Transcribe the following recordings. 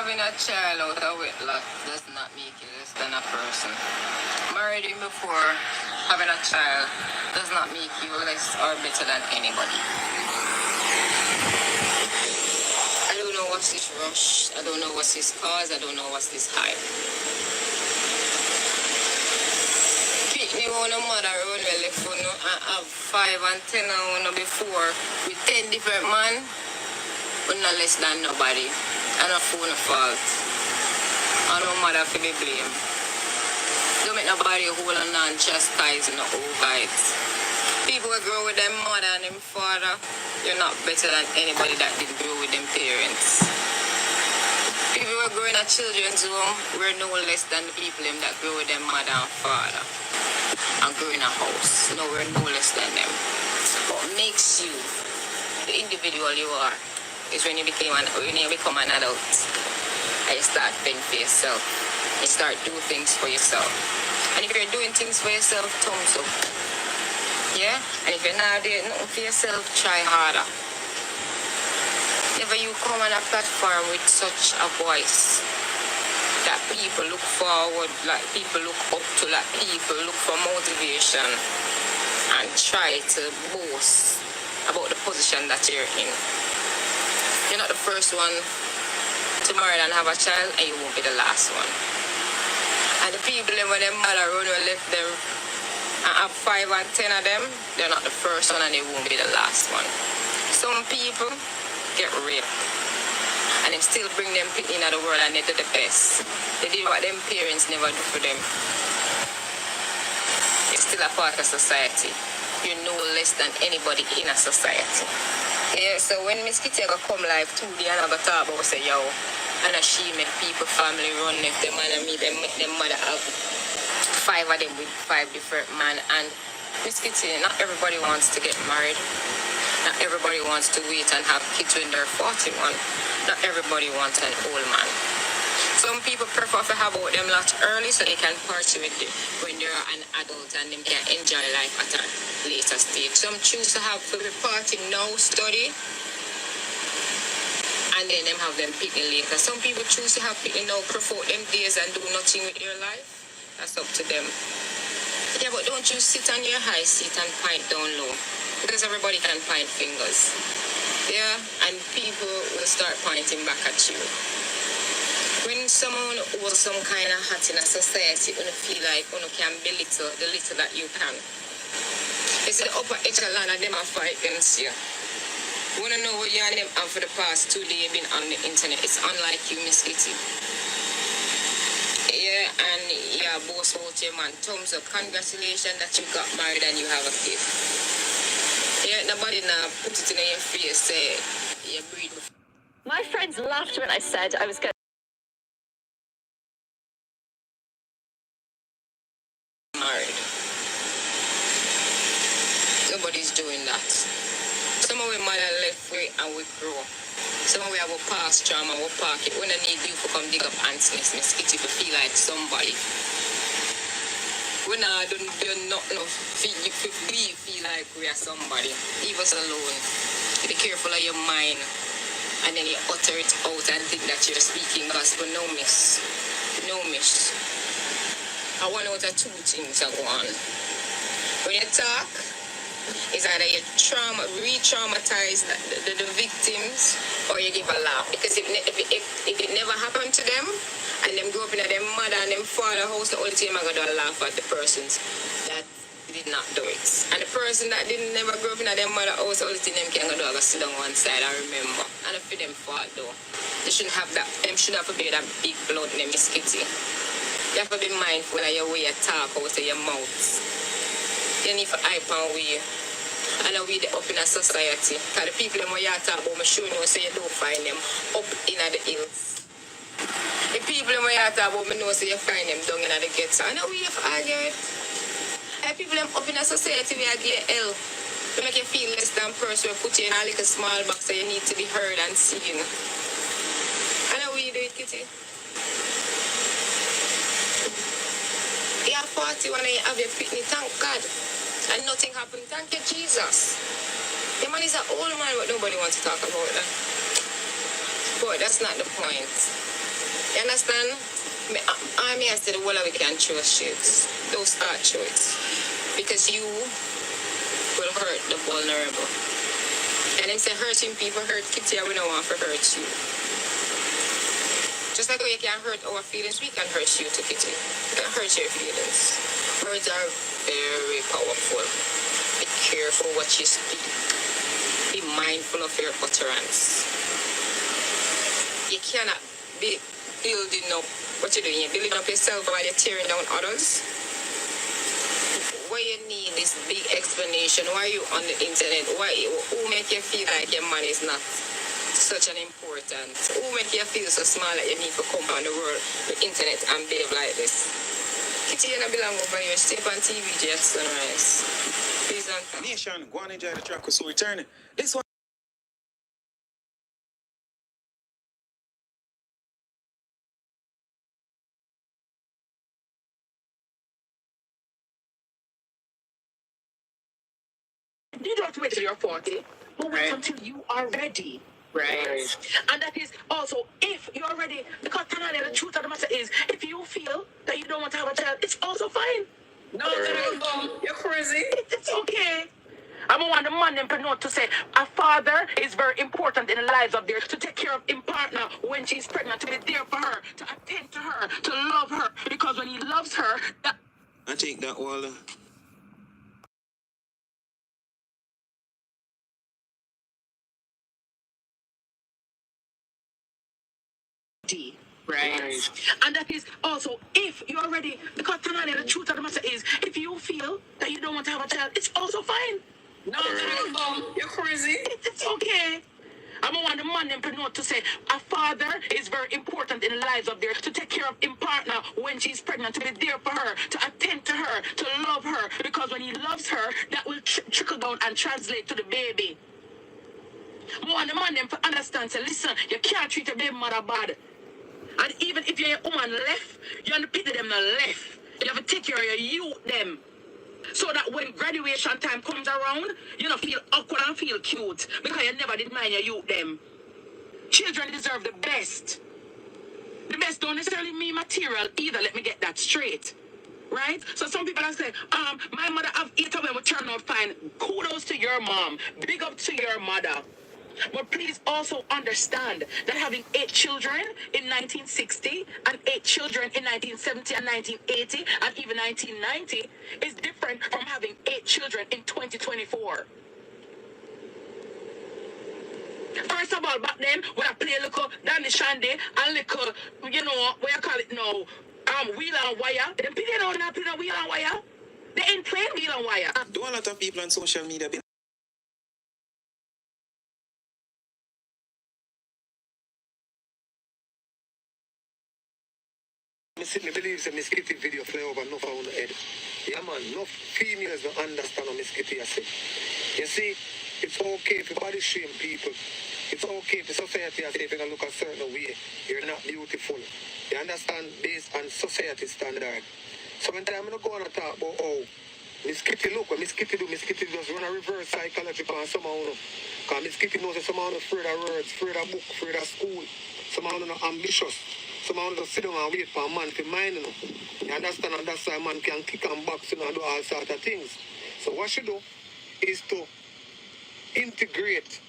Having a child out of wedlock does not make you less than a person. Marrying before having a child does not make you less or better than anybody. I don't know what's this rush. I don't know what's this cause. I don't know what's this hype. Pick me one mother when we left for no, I have 5 and 10 and before with 10 different men, but not less than nobody. And a phone fault. I no mother to be blamed. Don't make nobody hold on and chastise no old guys. People who grow with their mother and their father, you're not better than anybody that didn't grow with them parents. People who grow in a children's home, we're no less than the people them that grow with their mother and father. And grow in a house. No, we're no less than them. What makes you the individual you are is when you become an adult and you start paying for yourself. You start doing things for yourself. And if you're doing things for yourself, thumbs up. Yeah? And if you're not doing nothing for yourself, try harder. Never you come on a platform with such a voice that people look forward, like people look up to, like people look for motivation and try to boast about the position that you're in. You're not the first one to marry and have a child, and you won't be the last one. And the people when their mother run or left them and have 5 and 10 of them, they're not the first one and they won't be the last one. Some people get raped and they still bring them in the world and they do the best. They did what them parents never do for them. It's still a part of society. You're no less than anybody in a society. Yeah, so when Miss Kitty come live 2D and I go talk about say, yo, and she make people family run if them and me, them make them mother have 5 of them with 5 different men. And Miss Kitty, not everybody wants to get married. Not everybody wants to wait and have kids when they're 41. Not everybody wants an old man. Some people prefer to have out them lot early so they can party with them when they're an adult and them can enjoy life at a later stage. Some choose to have the party now, study, and then them have them picnic later. Some people choose to have picnic now, prefer them days and do nothing with their life. That's up to them. Yeah, but don't you sit on your high seat and point down low. Because everybody can point fingers. Yeah, and people will start pointing back at you. When someone was some kind of hot in a society, you feel like you can belittle the little that you can. It's the upper echelon and them are fight against you. You want to know what you and them have for the past 2 days been on the internet. It's unlike you, Miss Kitty. Yeah, and yeah, boss out your man. Thumbs up. Congratulations that you got married and you have a kid. Yeah, nobody now put it in your face, say, you breathe. My friends laughed when I said I was going married. Nobody's doing that. Some of we mother left way and we grow. Some of we have a past trauma, we park it. We don't need you to come dig up antsiness, Miss Kitty, to feel like somebody. We not do nothing feel like we are somebody. Leave us alone. Be careful of your mind. And then you utter it out and think that you're speaking gospel. No, miss. No, miss. I want out of 2 things that go on. When you talk, it's either you re-traumatize the victims or you give a laugh. Because if it never happened to them, and them grow up in their mother and them father house, the only thing I'm going to laugh at the persons that did not do it. And the person that didn't never grow up in their mother house, the only thing them can do is sit down one side and remember. And for them fault though. They shouldn't have that, them should have to be that big blood in them, Miss Kitty. You have to be mindful of your way you talk out of your mouth. You need to hype and way. And we up in a society. Because the people who you talk about, I'm sure you know, so you don't find them up in the hills. The people who you talk about, I know, so you find them down in the ghetto. I know we have argued. The people up in a society, we are getting hell. To make you feel less than person, we put you in a little small box so you need to be heard and seen. I know we do it, Kitty. You are 41 and you have your picnic, thank God. And nothing happened, thank you, Jesus. The man is an old man, but nobody wants to talk about that. But that's not the point. You understand? I mean, I said, well, we can trust you. Don't start choice. Because you will hurt the vulnerable. And them say hurting people hurt Kitty, and we don't want to hurt you. Just like we can hurt our feelings, we can hurt you too, Kitty. We can hurt your feelings. Words are very powerful. Be careful what you speak. Be mindful of your utterance. You cannot be building up what you're doing. You're building up yourself while you're tearing down others. What you need is big explanation. Why are you on the internet? Who make you feel like your money is not such an important? Who make you feel so small that you need to come on the world, the internet, and behave like this? Kitty, you don't belong over here. Stay on TV, just sunrise. Please don't. Nation, go and enjoy the track. So returning. This one. You don't have to wait till you're 40, but wait until you are ready. Right. And that is also if you're ready, because Tanani, the truth of the matter is, if you feel that you don't want to have a child, it's also fine. No, you're crazy. It's okay. I want the man them to know to say a father is very important in the lives of theirs, to take care of his partner when she's pregnant, to be there for her, to attend to her, to love her, because when he loves her, that I think that all. Right. And that is also if you're ready, because Tanani, the truth of the matter is, if you feel that you don't want to have a child, it's also fine. No, you're crazy. It's okay. I want the man them to know to say a father is very important in the lives of theirs, to take care of his partner when she's pregnant, to be there for her, to attend to her, to love her, because when he loves her, that will trickle down and translate to the baby. I want the man them to understand, say, listen, you can't treat your baby mother bad. And even if you're a woman left, you have to pity them not left. You have to take care of your youth them. So that when graduation time comes around, you don't feel awkward and feel cute because you never did mind your youth them. Children deserve the best. The best don't necessarily mean material either, let me get that straight. Right? So some people are saying, my mother have 8 of them will turn out fine. Kudos to your mom. Big up to your mother. But please also understand that having 8 children in 1960 and 8 children in 1970 and 1980 and even 1990 is different from having 8 children in 2024. First of all, back then, when I play a little Danny Shandy and little, what you call it now, wheel and wire, them people don't not play wheel and wire. They ain't playing wheel and wire. Do a lot of people on social media been I believe the Miss Kitty video play over enough on the head. Yeah man, no females don't understand what Miss Kitty has said. You see, it's okay if you body shame people. It's okay if the society has if you look a certain way, you're not beautiful. You understand based on society standard. So when I'm gonna go on and talk about Miss Kitty look, what Miss Kitty do, Miss Kitty just run a reverse psychological and somehow because Miss Kitty knows that somehow afraid of words, afraid of book, afraid of school, somehow not ambitious. Someone just sit down and wait for a man to mind, You understand? And that's why a man can kick and box, and do all sorts of things. So what she do is to integrate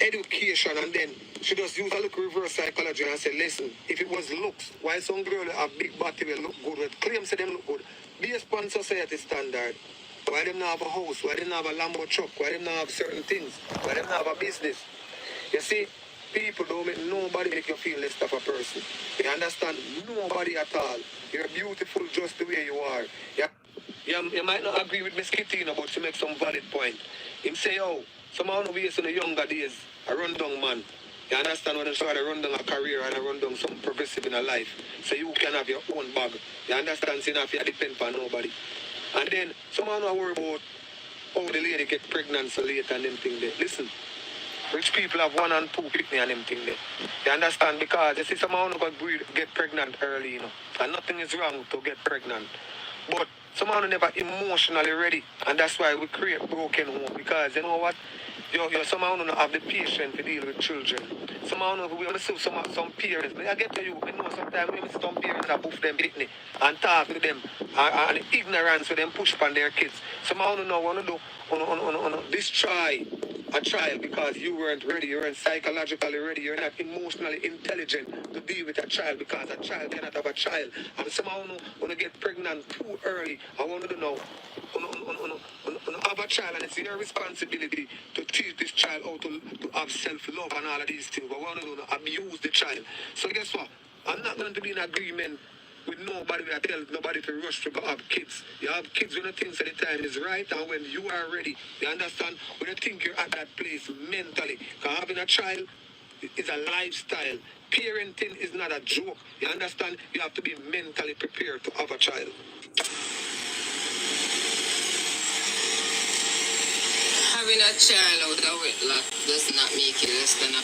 education, and then she just use a little reverse psychology and say, listen, if it was looks, why some girl have big body will look good, with claims say them look good, based upon society standard, why them not have a house, why them not have a Lambo truck, why them not have certain things, why them not have a business. You see? People don't make nobody make you feel less of a person. You understand? Nobody at all. You're beautiful just the way you are. You might not agree with Miss Kitty, but she makes some valid point. Him say, somehow we in the younger days, a rundown man. You understand when I try to run down a career and I run down some progressive in a life. So you can have your own bag. You understand? So you don't have to depend on nobody. And then somehow not worry about how the lady get pregnant so late and them thing there. Listen. Rich people have 1 and 2 picnic and them thing there. You understand? Because you see someone who get pregnant early, And nothing is wrong to get pregnant. But Some man never emotionally ready, and that's why we create broken home. Because you know what? Some man don't have the patience to deal with children. Some man we see some parents. But I get to you, I know sometimes when we see some parents that boof them pitney and talk to them and ignorance with them push upon their kids. Some man don't know what to do destroy a child because you weren't ready, you weren't psychologically ready, you're not emotionally intelligent to deal with a child because a child cannot have a child. And somehow want to get pregnant too early. I want to know, have a child, and it's your responsibility to teach this child how to have self-love and all of these things. But I want to abuse the child. So guess what? I'm not going to be in agreement with nobody. I tell nobody to rush to go have kids. You have kids when you think that the time is right and when you are ready. You understand? When you think you're at that place mentally. Because having a child is a lifestyle. Parenting is not a joke. You understand? You have to be mentally prepared to have a child. Having a child out of wedlock does not make you less than a